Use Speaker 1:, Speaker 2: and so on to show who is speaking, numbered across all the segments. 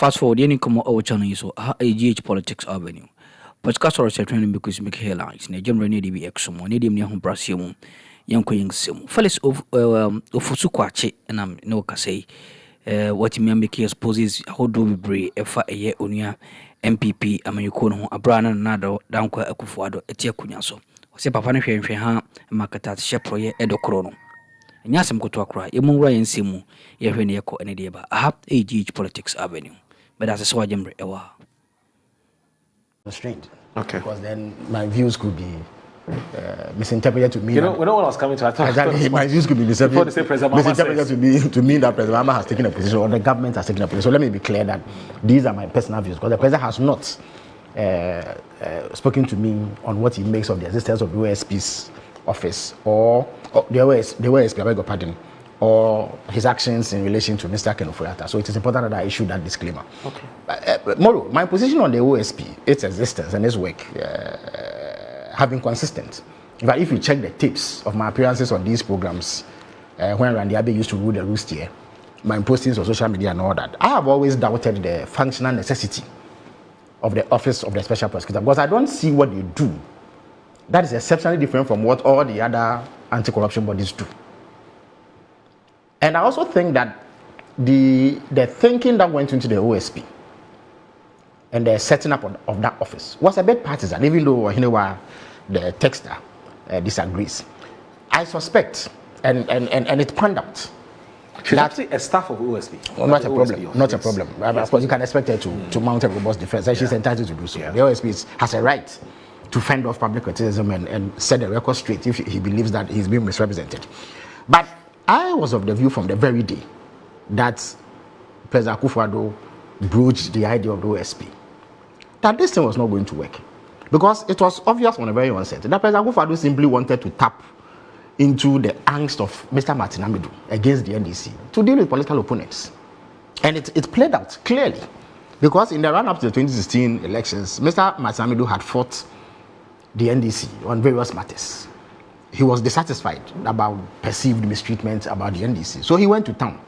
Speaker 1: Fast forward, any come our channel so AGH Politics Avenue. Podcast or training because make headlines. Ne generally need to be exomo. Need him near home Brazil. Young Queen Sim. Fellas of Fosu Kwakye and I'm no say. What me make exposes how do we bring a year onia MPP amayukono abrana nado danko Akuffo ado etia kunyaso. Ose papa ne hwehwe ha makata she proye Addo krono. Nyasem koto akra yemunwa yensimu yehwe ne yeko ene de ba aha AGH Politics Avenue. But that's so wajembre ewa.
Speaker 2: Restrained.
Speaker 3: Okay.
Speaker 2: Because then my views could be misinterpreted to mean.
Speaker 3: You know, when I was coming to
Speaker 2: exactly, my views could be misinterpreted to mean that President Mahama has taken a position or the government has taken a position. So let me be clear that these are my personal views because the president has not spoken to me on what he makes of the existence of the OSP's office or the OSP, I beg your pardon, or his actions in relation to Mr. Kenofo. So it is important that I issue that disclaimer.
Speaker 3: Okay.
Speaker 2: Moro, my position on the OSP, its existence and its work have been consistent. In fact, if you check the tapes of my appearances on these programs, when Randy Abe used to rule the roost here, my postings on social media and all that, I have always doubted the functional necessity of the office of the special prosecutor because I don't see what they do that is exceptionally different from what all the other anti-corruption bodies do. And I also think that the thinking that went into the OSP and the setting up of that office was a bit partisan, even though the texter disagrees. I suspect, and it panned out.
Speaker 3: She's actually a staff of OSP.
Speaker 2: Well, not a problem. Not a problem. Of course, you can expect her to mount a robust defense, and she's entitled to do so. The OSP has a right to fend off public criticism and set the record straight if he believes that he's being misrepresented. But I was of the view from the very day that President Akuffo broached the idea of the OSP that this thing was not going to work. Because it was obvious from the very onset that President Akuffo simply wanted to tap into the angst of Mr. Martin Amidu against the NDC to deal with political opponents. And it played out clearly. Because in the run-up to the 2016 elections, Mr. Martin Amidu had fought the NDC on various matters. He was dissatisfied about perceived mistreatment about the NDC. So he went to town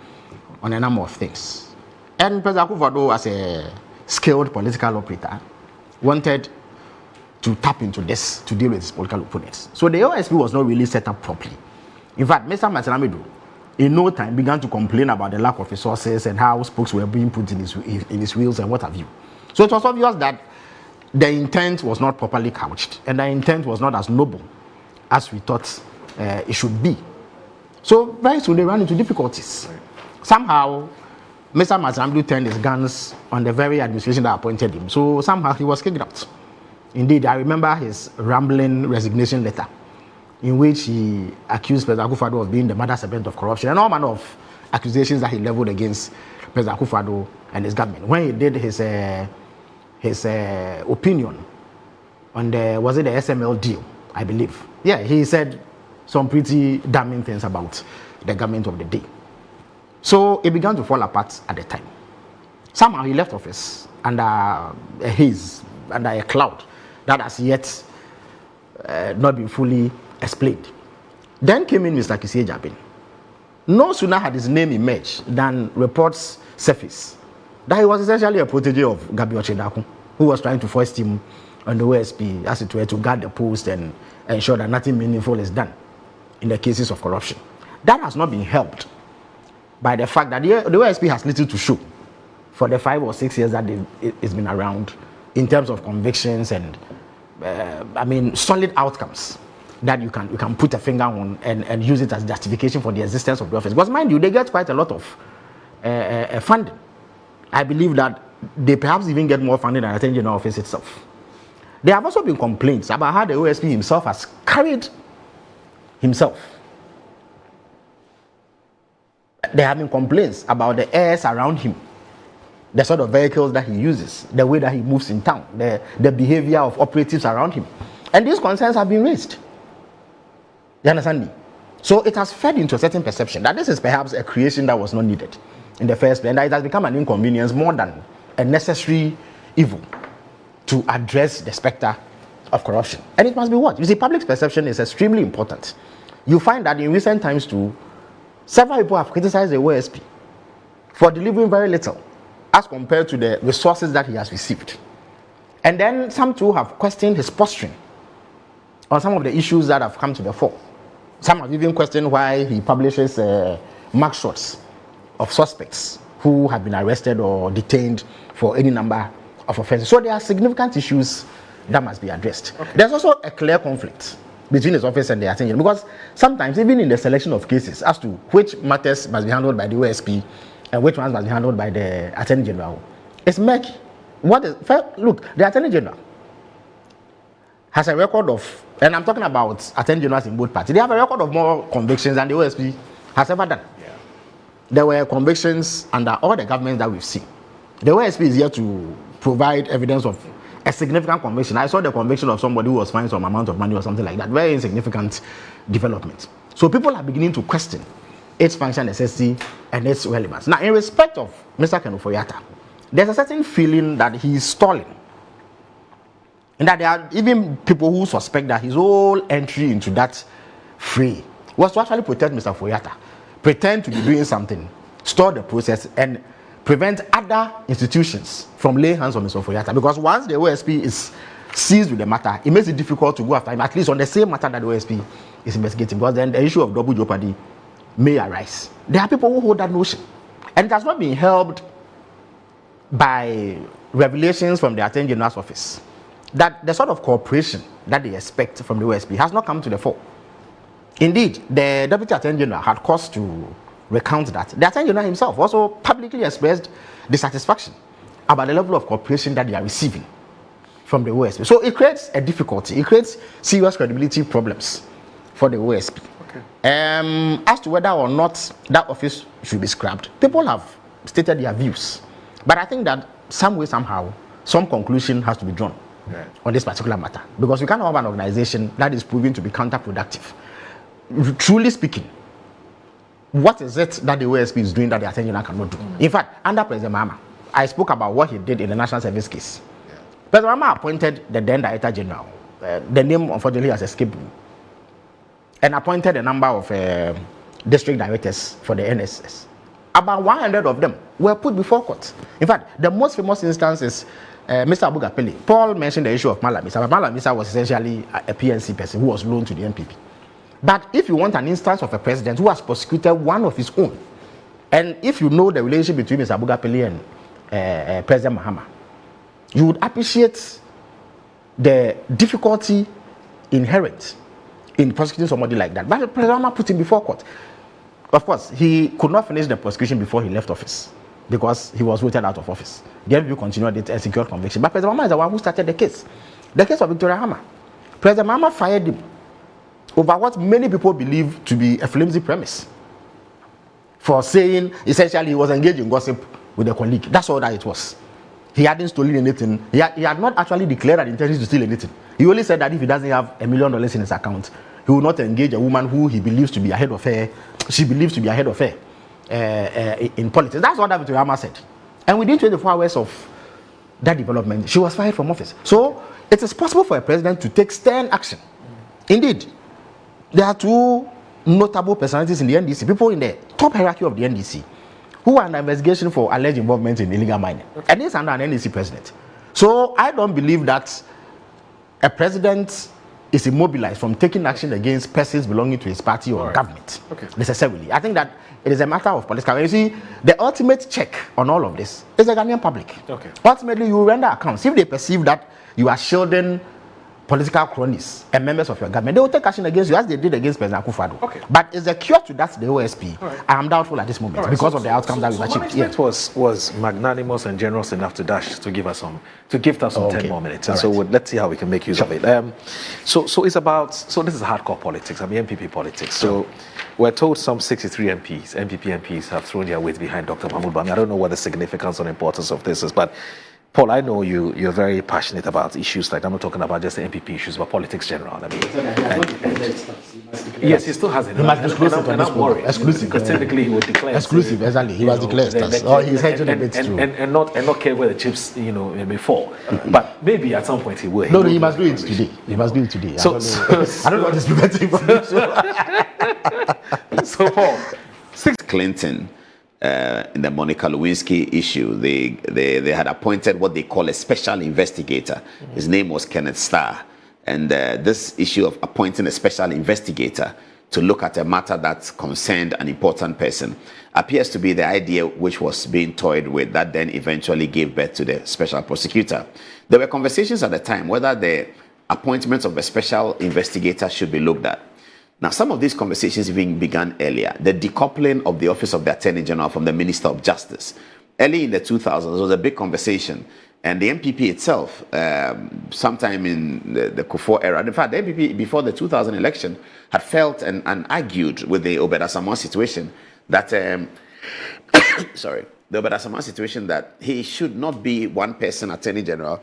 Speaker 2: on a number of things. And President Akuffo, as a skilled political operator, wanted to tap into this to deal with his political opponents. So the OSP was not really set up properly. In fact, Mr. Martin Amidu, in no time, began to complain about the lack of resources and how spokes were being put in his wheels and what have you. So it was obvious that the intent was not properly couched and the intent was not as noble as we thought it should be. So very soon they ran into difficulties. Somehow, Mr. Martin Amidu turned his guns on the very administration that appointed him. So somehow he was kicked out. Indeed, I remember his rambling resignation letter in which he accused President Akuffo of being the mother serpent of corruption and all manner of accusations that he leveled against President Akuffo and his government. When he did his opinion on the SML deal, I believe. Yeah, he said some pretty damning things about the government of the day. So it began to fall apart at the time. Somehow he left office under a haze, under a cloud that has yet not been fully explained. Then came in Mr. Kwakye Jabin. No sooner had his name emerged than reports surfaced that he was essentially a protege of Gabi Ochedaku, who was trying to foist him on the OSP, as it were, to guard the post and ensure that nothing meaningful is done in the cases of corruption. That has not been helped by the fact that the OSP has little to show for the 5 or 6 years that it's been around in terms of convictions and, solid outcomes that you can put a finger on and use it as justification for the existence of the office. Because mind you, they get quite a lot of funding. I believe that they perhaps even get more funding than the Attorney General office itself. There have also been complaints about how the OSP himself has carried himself. There have been complaints about the airs around him, the sort of vehicles that he uses, the way that he moves in town, the behavior of operatives around him. And these concerns have been raised. You understand me? So it has fed into a certain perception that this is perhaps a creation that was not needed in the first place, and that it has become an inconvenience more than a necessary evil to address the specter of corruption. And it must be what? You see, public perception is extremely important. You find that in recent times too, several people have criticized the OSP for delivering very little as compared to the resources that he has received. And then some too have questioned his posturing on some of the issues that have come to the fore. Some have even questioned why he publishes mugshots of suspects who have been arrested or detained for any number of offenses. So there are significant issues that must be addressed. Okay. There's also a clear conflict between his office and the Attorney General, because sometimes even in the selection of cases as to which matters must be handled by the OSP and which ones must be handled by the Attorney General, it's murky. Look, the Attorney General has a record of, and I'm talking about Attorney Generals in both parties, they have a record of more convictions than the OSP has ever done. Yeah. There were convictions under all the governments that we've seen. The OSP is here to provide evidence of a significant conviction. I saw the conviction of somebody who was fined some amount of money or something like that. Very insignificant development. So people are beginning to question its function, necessity, and its relevance. Now, in respect of Mr. Kenufo-Yatta, there's a certain feeling that he is stalling. And that there are even people who suspect that his whole entry into that fray was to actually protect Mr. Foyata, pretend to be doing something, stall the process, and prevent other institutions from laying hands on Mr. Foyata. Because once the OSP is seized with the matter, it makes it difficult to go after him, at least on the same matter that the OSP is investigating, because then the issue of double jeopardy may arise. There are people who hold that notion. And it has not been helped by revelations from the Attorney General's office that the sort of cooperation that they expect from the OSP has not come to the fore. Indeed, the Deputy Attorney General had cause to recount that. The Attorney General himself also publicly expressed dissatisfaction about the level of cooperation that they are receiving from the OSP. So it creates a difficulty. It creates serious credibility problems for the OSP. Okay. As to whether or not that office should be scrapped, people have stated their views. But I think that some way, somehow, some conclusion has to be drawn on this particular matter. Because we can't have an organization that is proving to be counterproductive. Truly speaking, what is it that the OSP is doing that the Attorney General cannot do? In fact, under President Mahama, I spoke about what he did in the National Service case. President Mahama appointed the then Director General. The name, unfortunately, has escaped me. And appointed a number of district directors for the NSS. About 100 of them were put before court. In fact, the most famous instance is Mr. Abu Gapele. Paul mentioned the issue of Malamisa. Malamisa was essentially a PNC person who was loaned to the NPP. But if you want an instance of a president who has prosecuted one of his own, and if you know the relationship between Mr. Abu Gapele and President Mahama, you would appreciate the difficulty inherent in prosecuting somebody like that. But President Mahama put him before court. Of course, he could not finish the prosecution before he left office because he was voted out of office. The NPP continued it and secured conviction. But President Mahama is the one who started the case. The case of Victoria Hammer. President Mahama fired him over what many people believe to be a flimsy premise for saying essentially he was engaged in gossip with a colleague. That's all that it was. He hadn't stolen anything. He had not actually declared an intention to steal anything. He only said that if he doesn't have $1 million in his account, he will not engage a woman who he believes to be ahead of her, she believes to be ahead of her in politics. That's what David Tuyama said. And within 24 hours of that development, she was fired from office. So it is possible for a president to take stern action. Indeed, there are two notable personalities in the NDC, people in the top hierarchy of the NDC, who are under investigation for alleged involvement in illegal mining. And this is under an NDC president. So I don't believe that a president is immobilized from taking action against persons belonging to his party or government necessarily. I think that it is a matter of political. You see, the ultimate check on all of this is the Ghanaian public. Ultimately, you render accounts. If they perceive that you are shielding political cronies and members of your government, they will take action against you as they did against President Akuffo. But is the cure to that the OSP? I am doubtful at this moment because of the outcome that we've achieved.
Speaker 3: Management was magnanimous and generous enough to dash to give us some 10 more minutes. And so let's see how we can make use of it. So it's about, so this is hardcore politics. I mean MPP politics. So we're told some 63 MPP MPs have thrown their weight behind Dr. Mahmoud Bawumia. I don't know what the significance or importance of this is, but Paul, I know you're very passionate about issues like, I'm not talking about just the MPP issues, but politics general. I mean, yes, he still has it.
Speaker 2: He must disclose it on this program. Exclusive.
Speaker 3: Because technically he would declare.
Speaker 2: Exclusive, exactly. He was declared. He's hedging a bit too.
Speaker 3: And not care where the chips, may fall. But maybe at some point he will.
Speaker 2: No, he must do it today. He must do it today. I don't know what is preventing him from doing so.
Speaker 3: So Paul,
Speaker 4: Clinton in the Monica Lewinsky issue, they had appointed what they call a special investigator. His name was Kenneth Starr. And this issue of appointing a special investigator to look at a matter that concerned an important person appears to be the idea which was being toyed with that then eventually gave birth to the special prosecutor. There were conversations at the time whether the appointment of a special investigator should be looked at. Now, some of these conversations even began earlier. The decoupling of the Office of the Attorney General from the Minister of Justice. Early in the 2000s, there was a big conversation. And the MPP itself, sometime in the Akuffo era, in fact, the MPP before the 2000 election had felt and argued with the Obed-Asamoah situation that, the Obed-Asamoah situation that he should not be one person Attorney General,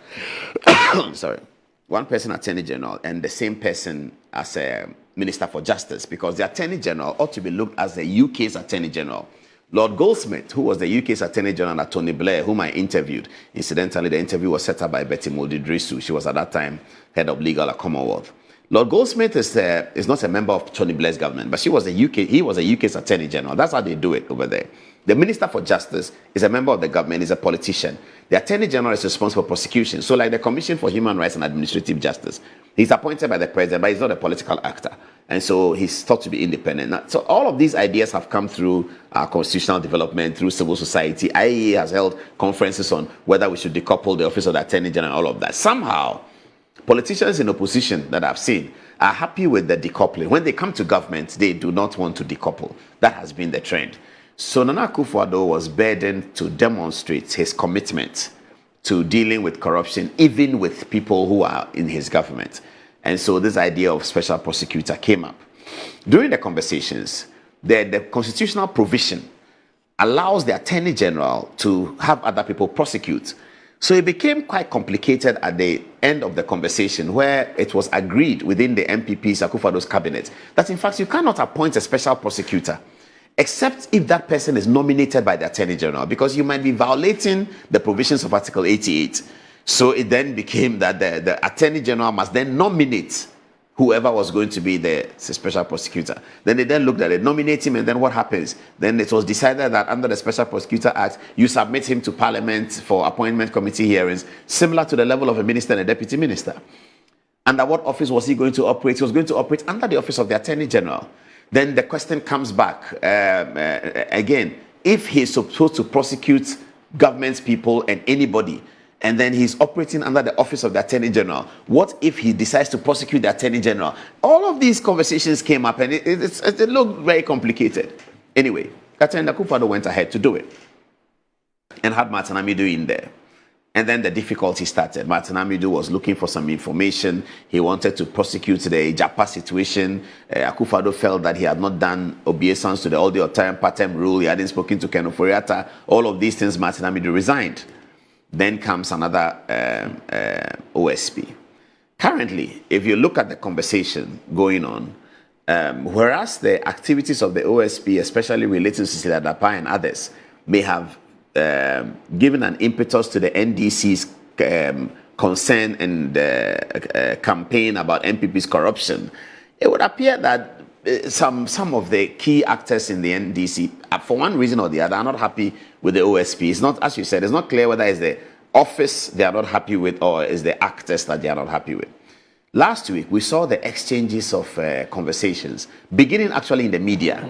Speaker 4: one person Attorney General and the same person as a Minister for Justice, because the Attorney General ought to be looked as the UK's Attorney General. Lord Goldsmith, who was the UK's Attorney General, and Tony Blair, whom I interviewed. Incidentally, the interview was set up by Betty Moldidrisu. She was at that time head of legal at Commonwealth. Lord Goldsmith is not a member of Tony Blair's government, but he was the UK's Attorney General. That's how they do it over there. The Minister for Justice is a member of the government, is a politician. The Attorney General is responsible for prosecution. So like the Commission for Human Rights and Administrative Justice, he's appointed by the president, but he's not a political actor. And so he's thought to be independent. So all of these ideas have come through constitutional development, through civil society. IEA has held conferences on whether we should decouple the Office of the Attorney General and all of that. Somehow, politicians in opposition that I've seen are happy with the decoupling. When they come to government, they do not want to decouple. That has been the trend. So Nana Akufo-Addo was burdened to demonstrate his commitment to dealing with corruption, even with people who are in his government. And so this idea of special prosecutor came up. During the conversations, the constitutional provision allows the Attorney General to have other people prosecute. So it became quite complicated at the end of the conversation, where it was agreed within the MPP's Akufo-Addo's cabinet that in fact you cannot appoint a special prosecutor except if that person is nominated by the Attorney General, because you might be violating the provisions of Article 88. So it then became that the Attorney General must then nominate whoever was going to be the special prosecutor. Then they then looked at it, nominate him, and then what happens? Then it was decided that under the Special Prosecutor Act, you submit him to Parliament for appointment committee hearings, similar to the level of a minister and a deputy minister. Under what office was he going to operate? He was going to operate under the Office of the Attorney General. Then the question comes back again, if he's supposed to prosecute government's people and anybody, and then he's operating under the Office of the Attorney General, what if he decides to prosecute the Attorney General? All of these conversations came up, and it looked very complicated. Anyway, Katenda Akufo-Addo went ahead to do it and had Martin Amidu in there. And then the difficulty started. Martin Amidu was looking for some information. He wanted to prosecute the Japa situation. Akufo-Addo felt that he had not done obeisance to the all-the-time part-time rule. He hadn't spoken to Ken Ofori-Atta. All of these things, Martin Amidu resigned. Then comes another OSP. Currently, if you look at the conversation going on, whereas the activities of the OSP, especially related to Cecilia Dapa and others, may have given an impetus to the NDC's concern and campaign about MPP's corruption, it would appear that some of the key actors in the NDC, for one reason or the other, are not happy with the OSP. It's not, as you said, it's not clear whether it's the office they are not happy with or it's the actors that they are not happy with. Last week, we saw the exchanges of conversations, beginning actually in the media,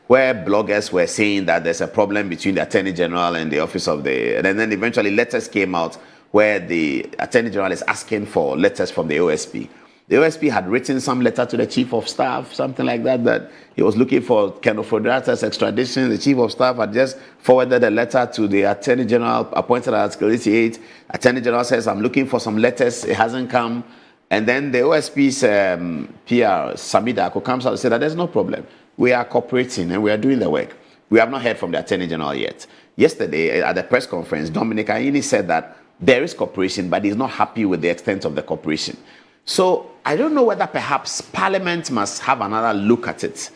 Speaker 4: where bloggers were saying that there's a problem between the Attorney General and the Office of the... And then eventually letters came out where the Attorney General is asking for letters from the OSP. The OSP had written some letter to the Chief of Staff, something like that, that he was looking for Ken Ofori-Atta's extradition. The Chief of Staff had just forwarded a letter to the Attorney General, appointed at Article 88. Attorney General says, I'm looking for some letters. It hasn't come. And then the OSP's PR, Samida, comes out and said that there's no problem. We are cooperating and we are doing the work. We have not heard from the Attorney General yet. Yesterday, at the press conference, Dominic Ayini said that there is cooperation, but he's not happy with the extent of the cooperation. So I don't know whether perhaps Parliament must have another look at it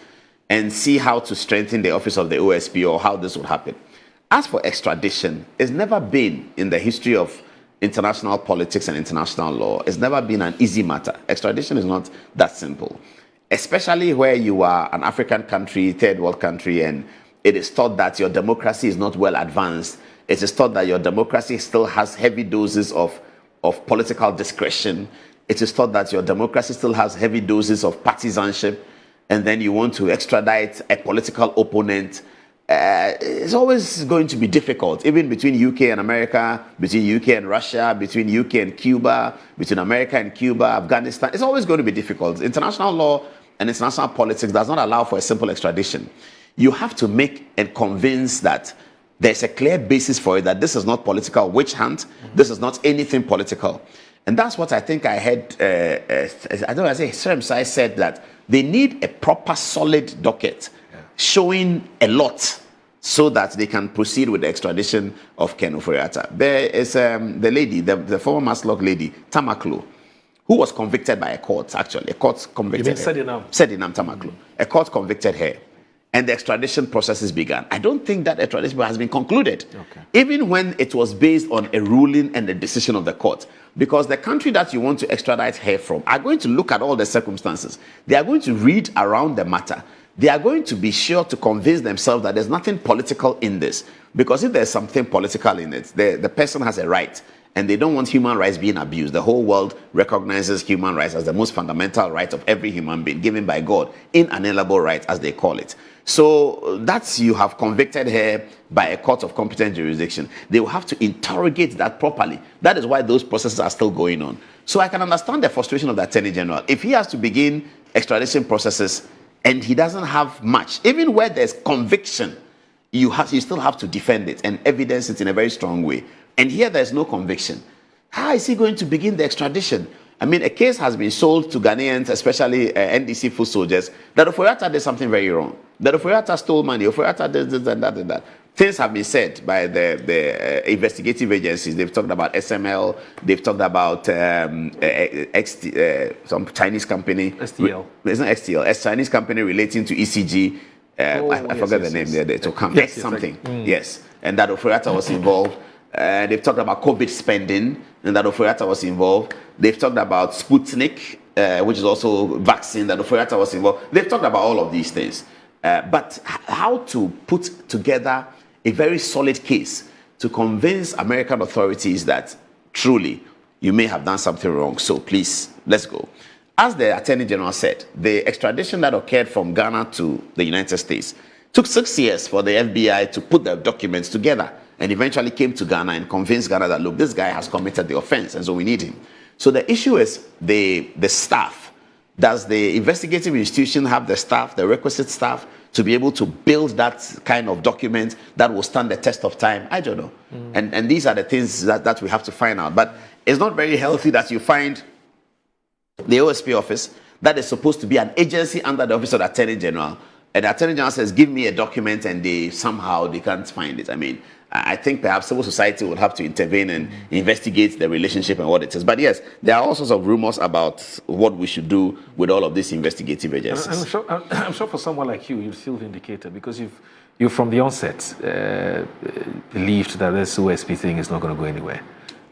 Speaker 4: and see how to strengthen the office of the OSP or how this would happen. As for extradition, it's never been in the history of international politics and international law, it's never been an easy matter. Extradition is not that simple, especially where you are an African country, third world country, and It is thought that your democracy is not well advanced. It is thought that your democracy still has heavy doses of political discretion. It is thought that your democracy still has heavy doses of partisanship, and then you want to extradite a political opponent. It's always going to be difficult, even between UK and America, between UK and Russia, between UK and Cuba, between America and Cuba, Afghanistan. It's always going to be difficult. International law and international politics does not allow for a simple extradition. You have to make and convince that there's a clear basis for it, that this is not political witch hunt, this is not anything political. And that's what I think I heard, I don't know, I say Sremsai said that they need a proper solid docket showing a lot so that they can proceed with the extradition of Ken Ofori-Atta. There is the lady, the former Maslock lady, Tamaklo, who was convicted by a court, actually. A court convicted her. Sedinam Tamaklo. A court convicted her. And the extradition processes began. I don't think that extradition has been concluded, even when it was based on a ruling and the decision of the court. Because the country that you want to extradite her from are going to look at all the circumstances. They are going to read around the matter. They are going to be sure to convince themselves that there's nothing political in this. Because if there's something political in it, the person has a right. And they don't want human rights being abused. The whole world recognizes human rights as the most fundamental right of every human being, given by God, inalienable right, as they call it. So that's, you have convicted her by a court of competent jurisdiction. They will have to interrogate that properly. That is why those processes are still going on. So I can understand the frustration of the Attorney General. If he has to begin extradition processes and he doesn't have much, even where there's conviction, you still have to defend it and evidence it in a very strong way. And here there's no conviction. How is he going to begin the extradition? I mean, a case has been sold to Ghanaians, especially NDC foot soldiers, that Ofori-Atta did something very wrong. That Ofori-Atta stole money. Ofori-Atta did this and that and that. Things have been said by the investigative agencies. They've talked about SML. They've talked about some Chinese company.
Speaker 3: STL.
Speaker 4: It's not STL. A Chinese company relating to ECG. I forgot the name there. To come.
Speaker 3: Yes,
Speaker 4: something. Yes. And that Ofori-Atta was involved. They've talked about COVID spending, and that Ofori-Atta was involved. They've talked about Sputnik, which is also vaccine, that Ofori-Atta was involved. They've talked about all of these things. But how to put together a very solid case to convince American authorities that truly you may have done something wrong, so please, let's go. As the Attorney General said, the extradition that occurred from Ghana to the United States took 6 years for the FBI to put the documents together, and eventually came to Ghana and convinced Ghana that, look, this guy has committed the offense, and so we need him. So the issue is the staff. Does the investigative institution have the staff, the requisite staff, to be able to build that kind of document that will stand the test of time? I don't know. And these are the things that we have to find out. But it's not very healthy that you find the OSP office that is supposed to be an agency under the Office of the Attorney General, and the Attorney General says, give me a document, and they can't find it. I mean, I think perhaps civil society will have to intervene and investigate the relationship and what it is. But yes, there are all sorts of rumors about what we should do with all of these investigative agencies.
Speaker 3: I'm sure for someone like you, you'd feel vindicated because you from the onset believed that this OSP thing is not going to go anywhere.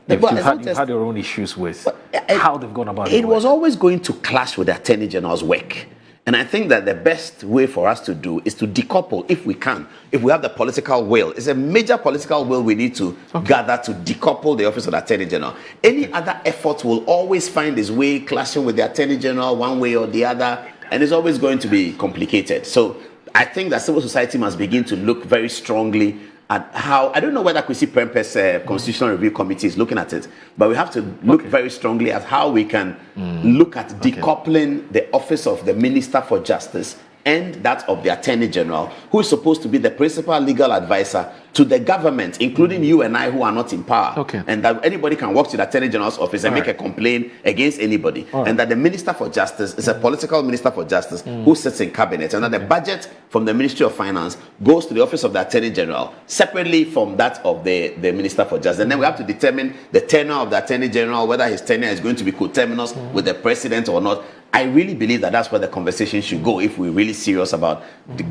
Speaker 3: You've had your own issues with how they've gone about it.
Speaker 4: It was always going to clash with the Attorney General's work. And I think that the best way for us to do is to decouple, if we can, if we have the political will. It's a major political will we need to gather to decouple the Office of the Attorney General. Any other effort will always find its way clashing with the Attorney General one way or the other, and it's always going to be complicated. So I think that civil society must begin to look very strongly at how, I don't know whether Kwesi Prempeh's Constitutional Review Committee is looking at it, but we have to look very strongly at how we can look at decoupling the office of the Minister for Justice and that of the Attorney General, who is supposed to be the principal legal advisor to the government, including you and I who are not in power. And that anybody can walk to the Attorney General's office and make a complaint against anybody. And that the Minister for Justice is a political Minister for Justice who sits in cabinet. And that the budget from the Ministry of Finance goes to the Office of the Attorney General separately from that of the Minister for Justice. And then we have to determine the tenure of the Attorney General, whether his tenure is going to be coterminous with the President or not. I really believe that that's where the conversation should go if we're really serious about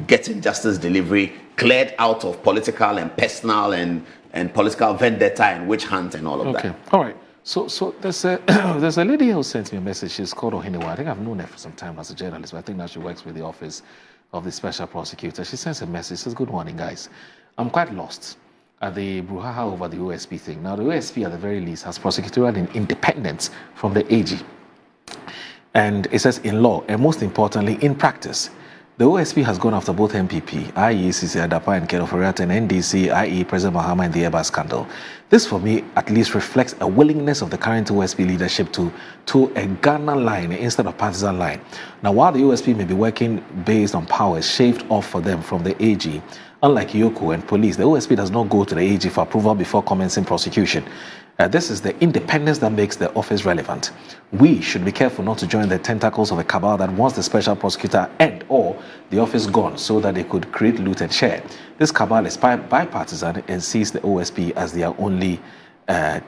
Speaker 4: getting justice delivery cleared out of political and personal and political vendetta and witch hunt and all of that.
Speaker 3: All right. So there's a lady who sent me a message. She's called Ohiniwa. I think I've known her for some time as a journalist, but I think now she works with the office. of the special prosecutor. She sends a message, says, "Good morning, guys. I'm quite lost at the brouhaha over the OSP thing. Now, the OSP, at the very least, has prosecutorial independence from the AG. And it says in law, and most importantly, in practice, the OSP has gone after both MPP, i.e. CC Adapa and Kenoforiat, and NDC, i.e. President Mahama and the Airbus scandal. This, for me, at least reflects a willingness of the current OSP leadership to a Ghana line instead of partisan line. Now, while the OSP may be working based on powers shaved off for them from the AG, unlike Yoko and police, the OSP does not go to the AG for approval before commencing prosecution. This is the independence that makes the office relevant. We should be careful not to join the tentacles of a cabal that wants the special prosecutor and or the office gone so that they could create loot and share. This cabal is bipartisan and sees the OSP as their only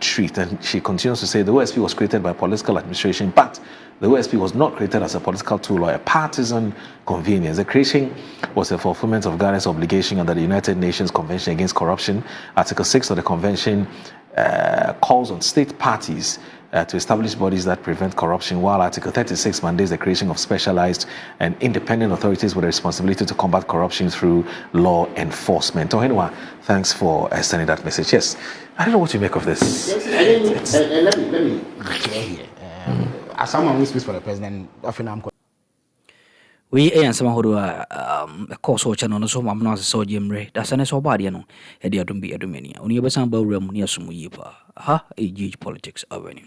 Speaker 3: treat. And she continues to say the OSP was created by political administration, but the OSP was not created as a political tool or a partisan convenience. The creation was a fulfillment of Ghana's obligation under the United Nations Convention Against Corruption. Article 6 of the convention calls on state parties to establish bodies that prevent corruption, while Article 36 mandates the creation of specialized and independent authorities with a responsibility to combat corruption through law enforcement. Ohenwa, thanks for sending that message. Yes, I don't know what you make of this.
Speaker 2: Yes, let me be clear here. As someone who speaks for the president, often I'm
Speaker 1: we and some who a course or channel so I'm not so jimre. That's an so body, no. Eddie, don't be a dominion. Only ever some ballroom near some year. Ha, a huge politics avenue.